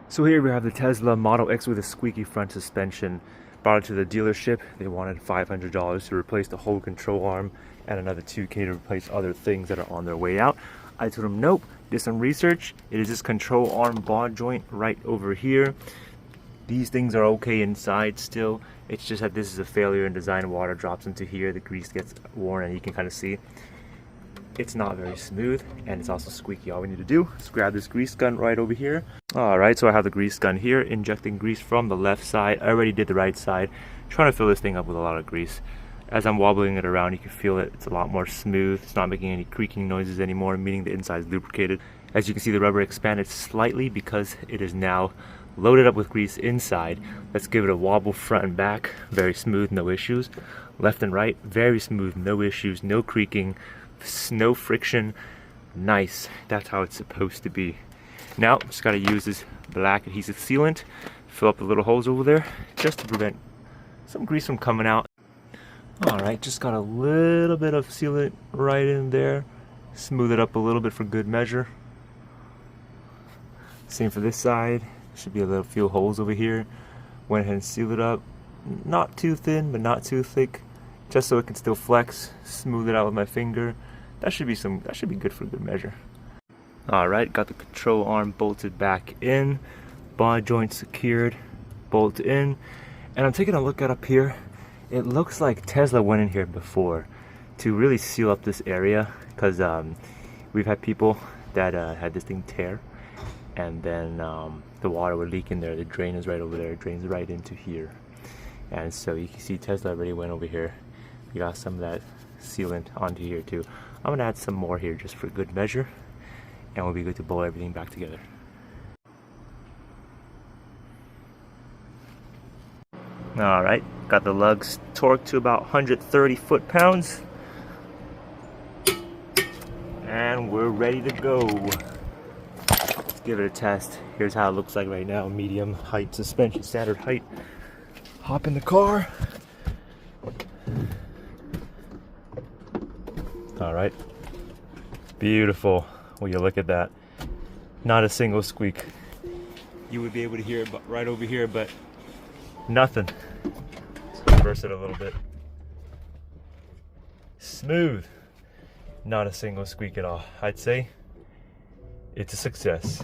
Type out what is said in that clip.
So here we have the Tesla Model X with a squeaky front suspension. Brought it to the dealership. They wanted $500 to replace the whole control arm and another $2K to replace other things that are on their way out. I told them nope, did some research. It is this control arm ball joint right over here. These things are okay inside still. It's just that this is a failure in design. Water drops into here, the grease gets worn, and you can kind of see it's not very smooth, and it's also squeaky. All we need to do is grab this grease gun right over here. Alright, so I have the grease gun here, injecting grease from the left side. I already did the right side, trying to fill this thing up with a lot of grease. As I'm wobbling it around, you can feel it. It's a lot more smooth. It's not making any creaking noises anymore, meaning the inside is lubricated. As you can see, the rubber expanded slightly because it is now loaded up with grease inside. Let's give it a wobble front and back. Very smooth, no issues. Left and right, very smooth, no issues, no creaking, no friction. Nice. That's how it's supposed to be. Now, just gotta use this black adhesive sealant, fill up the little holes over there, just to prevent some grease from coming out. Alright, just got a little bit of sealant right in there. Smooth it up a little bit for good measure. Same for this side. Should be a little few holes over here. Went ahead and sealed it up. Not too thin, but not too thick. Just so it can still flex. Smooth it out with my finger. That should be good for good measure. Alright, got the control arm bolted back in. Ball joint secured. Bolt in. And I'm taking a look at up here. It looks like Tesla went in here before to really seal up this area, because we've had people that had this thing tear, and then the water would leak in there. The drain is right over there. It drains right into here. And so you can see Tesla already went over here. We got some of that sealant onto here too. I'm gonna add some more here just for good measure, and we'll be good to bolt everything back together. Alright, got the lugs torqued to about 130 foot-pounds. And we're ready to go. Let's give it a test. Here's how it looks like right now. Medium height suspension, standard height. Hop in the car. Alright. Beautiful. Will you look at that? Not a single squeak. You would be able to hear it right over here, but nothing. Let's reverse it a little bit. Smooth. Not a single squeak at all. I'd say it's a success.